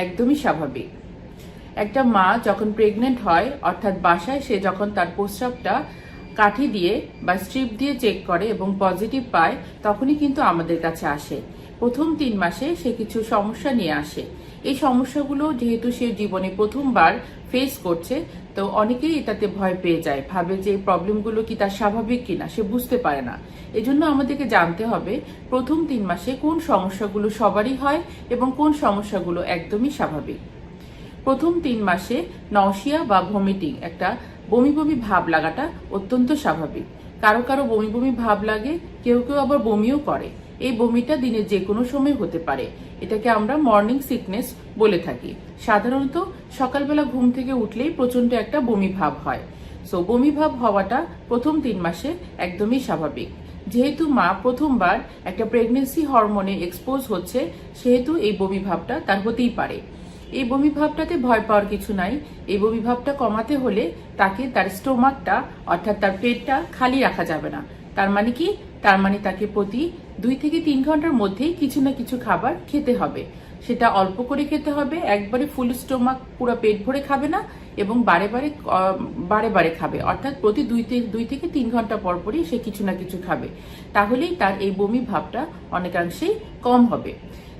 একদমই স্বাভাবিক। একটা মা যখন প্রেগনেন্ট হয়, অর্থাৎ বাসায় সে যখন তার প্রস্রাবটা কাঠি দিয়ে বা স্ট্রিপ দিয়ে চেক করে এবং পজিটিভ পায়, তখনই কিন্তু আমাদের কাছে আসে। প্রথম 3 মাসে সে কিছু সমস্যা নিয়ে আসে। এই সমস্যাগুলো যেহেতু সে জীবনে প্রথমবার ফেস করছে, তো অনেকেই এটাতে ভয় পেয়ে যায়, ভাবে যে এই প্রবলেমগুলো কি তার স্বাভাবিক কিনা, সে বুঝতে পারে না। এজন্য আমাদেরকে জানতে হবে প্রথম 3 মাসে কোন সমস্যাগুলো সবারই হয় এবং কোন সমস্যাগুলো একদমই স্বাভাবিক। প্রথম 3 মাসে নওশিয়া বা ভমিটিং, একটা বমি বমি ভাব লাগাটা অত্যন্ত স্বাভাবিক। কারো কারো বমি বমি ভাব লাগে, কেউ কেউ আবার বমিও করে। এই বমিটা দিনের যে কোনো সময় হতে পারে। এটাকে আমরা মর্নিং সিকনেস বলে থাকি। সাধারণত সকালবেলা ঘুম থেকে উঠলেই প্রচন্ড একটা বমি ভাব হয়। সো বমি ভাব হওয়াটা প্রথম 3 মাসে একদমই স্বাভাবিক। যেহেতু মা প্রথমবার একটা প্রেগনেন্সি হরমোনে এক্সপোজ হচ্ছে, সেহেতু এই বমি ভাবটা তার হতেই পারে। এই বমি ভাবটাতে ভয় পাওয়ার কিছু নাই। এই বমি ভাবটা কমাতে হলে তাকে তার স্টোমাকটা, অর্থাৎ তার পেটটা খালি রাখা যাবে না। তার মানে কি? তার মানে তাকে প্রতি 2 থেকে 3 ঘন্টার মধ্যেই কিছু না কিছু খাবার খেতে হবে। সেটা অল্প করে খেতে হবে, একবারে ফুল স্টোমাক পুরো পেট ভরে খাবে না, এবং বারে বারে খাবে, অর্থাৎ প্রতি 2 থেকে 3 ঘন্টা পর পরই সে কিছু না কিছু খাবে। তাহলেই তার এই বমি ভাবটা অনেকাংশেই কম হবে।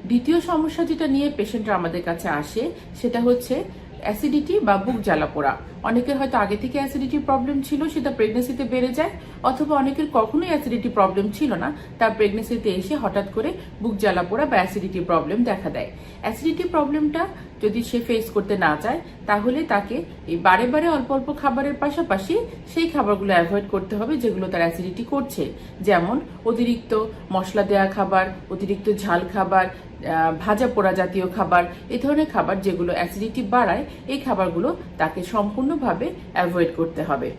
দ্বিতীয় সমস্যা যেটা নিয়ে পেশেন্টরা আমাদের কাছে আসে, সেটা হচ্ছে অ্যাসিডিটি বা বুক জ্বালা পোড়া। অনেকের হয়তো আগে থেকে অ্যাসিডিটি প্রবলেম ছিল, সেটা প্রেগনেন্সিতে বেড়ে যায়, অথবা অনেকের কখনোই অ্যাসিডিটি প্রবলেম ছিল না, তার প্রেগনেন্সিতে এসে হঠাৎ করে বুক জ্বালা পোড়া বা অ্যাসিডিটি প্রবলেম দেখা দেয়। অ্যাসিডিটি প্রবলেমটা যদি সে ফেস করতে না চায়, তাহলে তাকে এই বারে বারে অল্প অল্প খাবারের পাশাপাশি সেই খাবারগুলো অ্যাভয়েড করতে হবে যেগুলো তার অ্যাসিডিটি করছে। যেমন অতিরিক্ত মশলা দেওয়া খাবার, অতিরিক্ত ঝাল খাবার, ভাজা পোড়া জাতীয় খাবার, এই ধরনের খাবার যেগুলো অ্যাসিডিটি বাড়ায়, এই খাবারগুলো তাকে সম্পূর্ণভাবে অ্যাভয়েড করতে হবে।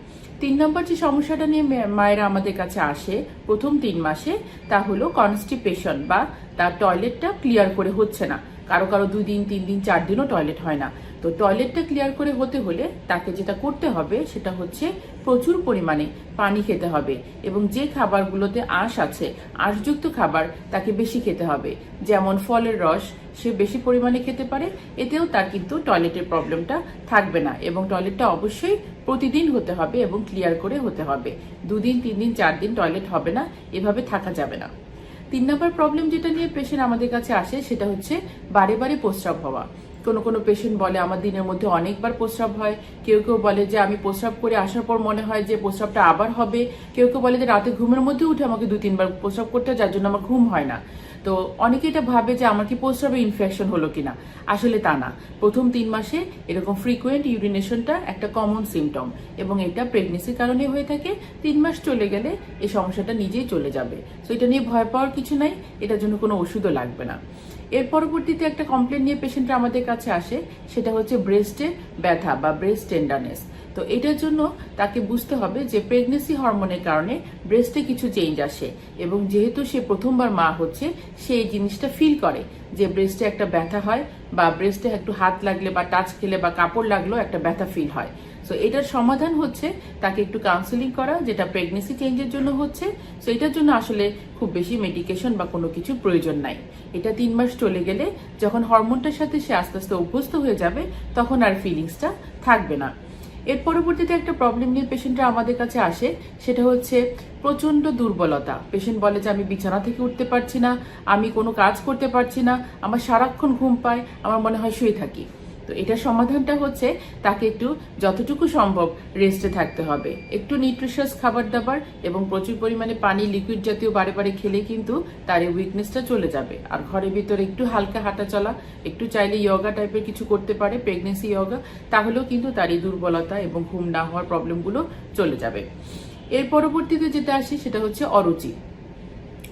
3 নম্বর যে সমস্যাটা নিয়ে মায়েরা আমাদের কাছে আসে প্রথম 3 মাসে, তা হলো কনস্টিপেশন, বা তার টয়লেটটা ক্লিয়ার করে হচ্ছে না। কারো কারো 2 দিন, 3 দিন, 4 দিনও টয়লেট হয় না। তো টয়লেটটা ক্লিয়ার করে হতে হলে তাকে যেটা করতে হবে সেটা হচ্ছে প্রচুর পরিমাণে পানি খেতে হবে, এবং যে খাবারগুলোতে আঁশ আছে, আঁশযুক্ত খাবার তাকে বেশি খেতে হবে। যেমন ফলের রস সে বেশি পরিমাণে খেতে পারে, এতেও তার কিন্তু টয়লেটের প্রবলেমটা থাকবে না। এবং টয়লেটটা অবশ্যই প্রতিদিন হতে হবে এবং ক্লিয়ার করে হতে হবে। 2 দিন, 3 দিন, 4 দিন টয়লেট হবে না, এভাবে থাকা যাবে না। 3 নম্বর প্রবলেম যেটা নিয়ে পেশেন্ট আমাদের কাছে আসে, সেটা হচ্ছে বারে বারে প্রস্রাব হওয়া। কোনো পেশেন্ট বলে আমার দিনের মধ্যে অনেকবার প্রস্রাব হয়, কেউ কেউ বলে যে আমি প্রস্রাব করে আসার পর মনে হয় যে প্রস্রাবটা আবার হবে, কেউ কেউ বলে যে রাতে ঘুমের মধ্যে উঠে আমাকে 2-3 বার প্রস্রাব করতে হয়, যার জন্য আমার ঘুম হয় না। তো অনেকে এটা ভাবে যে আমার কি প্রস্রাবে ইনফেকশন হলো কিনা। আসলে তা না। প্রথম 3 মাসে এরকম ফ্রিকুয়েন্ট ইউরিনেশনটা একটা কমন সিমটম, এবং এটা প্রেগনেন্সির কারণে হয়ে থাকে। 3 মাস চলে গেলে এই সমস্যাটা নিজেই চলে যাবে। তো এটা নিয়ে ভয় পাওয়ার কিছু নাই, এটার জন্য কোনো ওষুধও লাগবে না। এর পরবর্তীতে একটা কমপ্লেন নিয়ে পেশেন্টরা আমাদের কাছে আসে, সেটা হচ্ছে ব্রেস্টে ব্যথা বা ব্রেস্ট টেন্ডারনেস। তো এটার জন্য তাকে বুঝতে হবে যে প্রেগনেন্সি হরমোনের কারণে ব্রেস্টে কিছু চেঞ্জ আসে, এবং যেহেতু সে প্রথমবার মা হচ্ছে, সে এই জিনিসটা ফিল করে যে ব্রেস্টে একটা ব্যথা হয়, বা ব্রেস্টে একটু হাত লাগলে বা টাচ খেলে বা কাপড় লাগলেও একটা ব্যথা ফিল হয়। সো এটার সমাধান হচ্ছে তাকে একটু কাউন্সেলিং করা, যেটা প্রেগনেন্সি চেঞ্জের জন্য হচ্ছে। সো এটার জন্য আসলে খুব বেশি মেডিকেশন বা কোনো কিছু প্রয়োজন নাই। এটা 3 মাস চলে গেলে, যখন হরমোনটার সাথে সে আস্তে আস্তে অভ্যস্ত হয়ে যাবে, তখন আর ফিলিংসটা থাকবে না। এর পরবর্তীতে একটা প্রবলেম নিয়ে পেশেন্টরা আমাদের কাছে আসে, সেটা হচ্ছে প্রচন্ড দুর্বলতা। পেশেন্ট বলে যে আমি বিছানা থেকে উঠতে পারছি না, আমি কোনো কাজ করতে পারছি না, আমার সারাক্ষণ ঘুম পায়, আমার মনে হয় শুয়ে থাকি। তো এটার সমাধানটা হচ্ছে তাকে একটু যতটুকু সম্ভব রেস্টে থাকতে হবে, একটু নিউট্রিশিয়াস খাবার দাবার এবং প্রচুর পরিমাণে পানি, লিকুইড জাতীয় বারে বারে খেলে কিন্তু তার এই উইকনেসটা চলে যাবে। আর ঘরের ভিতরে একটু হালকা হাঁটা চলা, একটু চাইলে ইয়োগা টাইপের কিছু করতে পারে, প্রেগনেন্সি ইয়োগা, তাহলেও কিন্তু তার এই দুর্বলতা এবং ঘুম না হওয়ার প্রবলেমগুলো চলে যাবে। এর পরবর্তীতে যেটা আসে সেটা হচ্ছে অরুচি।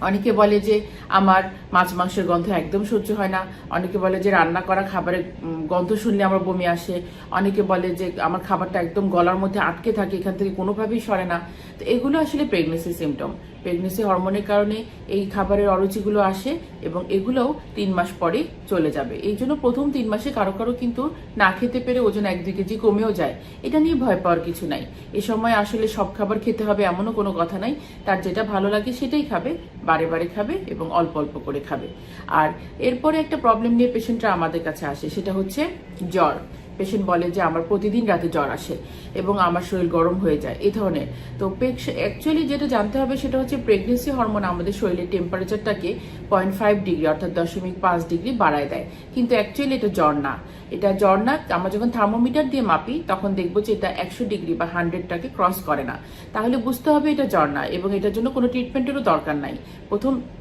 অনেকে বলে যে আমার মাছ মাংসের গন্ধ একদম সহ্য হয় না, অনেকে বলে যে রান্না করা খাবারের গন্ধ শুনলে আমার বমি আসে, অনেকে বলে যে আমার খাবারটা একদম গলার মধ্যে আটকে থাকে, এখান থেকে কোনোভাবেই সরে না। তো এগুলো আসলে প্রেগনেন্সি সিমটম। প্রেগনেন্সি হরমোনের কারণে এই খাবারের অরুচিগুলো আসে, এবং এগুলোও 3 মাস পরে চলে যাবে। এই জন্য প্রথম 3 মাসে কারো কারো কিন্তু না খেতে পেরে ওজন 1-2 কেজি কমেও যায়। এটা নিয়ে ভয় পাওয়ার কিছু নাই। এ সময় আসলে সব খাবার খেতে হবে এমনও কোনো কথা নাই, তার যেটা ভালো লাগে সেটাই খাবে, বারে বারে খাবে এবং অল্প অল্প করে খাবে। আর এরপরে একটা প্রবলেম নিয়ে পেশেন্টরা আমাদের কাছে আসে, সেটা হচ্ছে জ্বর। পেশেন্ট বলে যে আমার প্রতিদিন রাতে জ্বর আসে এবং আমার শরীর গরম হয়ে যায়, এই ধরনের। তো অ্যাকচুয়ালি যেটা জানতে হবে সেটা হচ্ছে প্রেগনেন্সি হরমোন আমাদের শরীরের টেম্পারেচারটাকে 0.5 ডিগ্রি অর্থাৎ 0.5 ডিগ্রি বাড়ায় দেয়, কিন্তু অ্যাকচুয়ালি এটা জ্বর না। এটা জ্বর না, আমরা যখন থার্মোমিটার দিয়ে মাপি তখন দেখবো যে এটা 100 ডিগ্রি বা 100টাকে ক্রস করে না। তাহলে বুঝতে হবে এটা জ্বর না, এবং এটার জন্য কোনো ট্রিটমেন্টেরও দরকার নাই।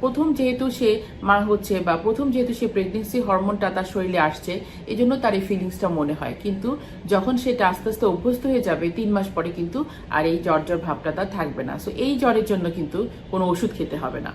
প্রথম যেহেতু সে মা হচ্ছে, বা প্রথম যেহেতু সে প্রেগনেন্সি হরমোনটা তার শরীরে আসছে, এই জন্য তার এই ফিলিংসটা মনে হয়। কিন্তু যখন সেটা আস্তে আস্তে অভ্যস্ত হয়ে যাবে 3 মাস পরে কিন্তু আর এই জ্বর ভাবটা তার থাকবে না। সো এই জ্বরের জন্য কিন্তু কোনো ওষুধ খেতে হবে না।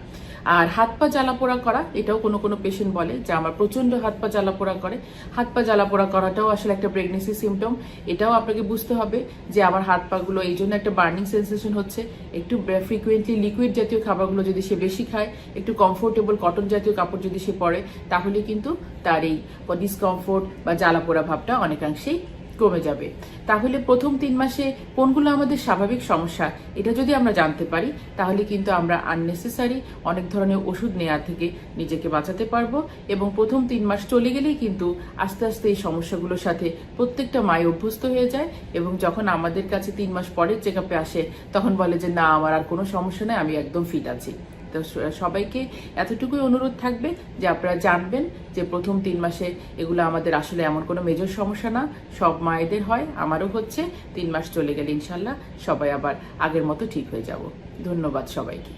আর হাত পা জ্বালা পোড়া করা, এটাও কোনো পেশেন্ট বলে যে আমার প্রচন্ড হাত পা জ্বালা পোড়া করে। হাত পা জ্বালা পোড়া করাটাও আসলে একটা প্রেগনেন্সি সিমটম। এটাও আপনাকে বুঝতে হবে যে আমার হাত পাগুলো এই জন্য একটা বার্নিং সেন্সেশন হচ্ছে। একটু ফ্রিকুয়েন্টলি লিকুইড জাতীয় খাবারগুলো যদি সে বেশি খায়, একটু কমফোর্টেবল কটন জাতীয় কাপড় যদি সে পরে, তাহলে কিন্তু তার এই ডিসকমফোর্ট বা জ্বালা পোড়া ভাবটা অনেকাংশেই কমে যাবে। তাহলে প্রথম 3 মাসে কোনগুলো আমাদের স্বাভাবিক সমস্যা এটা যদি আমরা জানতে পারি, তাহলে কিন্তু আমরা আননেসেসারি অনেক ধরনের ওষুধ নেওয়া থেকে নিজেকে বাঁচাতে পারবো। এবং প্রথম 3 মাস চলে গেলেই কিন্তু আস্তে আস্তে এই সমস্যাগুলোর সাথে প্রত্যেকটা মাই অভ্যস্ত হয়ে যায়, এবং যখন আমাদের কাছে 3 মাস পরের চেক আপে আসে তখন বলে যে না, আমার আর কোনো সমস্যা নেই, আমি একদম ফিট আছি। তো সবাইকে এতটুকুই অনুরোধ থাকবে যে আপনারা জানবেন যে প্রথম 3 মাসে এগুলো আমাদের আসলে এমন কোনো মেজর সমস্যা না, সব মায়েদের হয়, আমারও হচ্ছে। 3 মাস চলে গেলে ইনশাল্লাহ সবাই আবার আগের মতো ঠিক হয়ে যাব। ধন্যবাদ সবাইকে।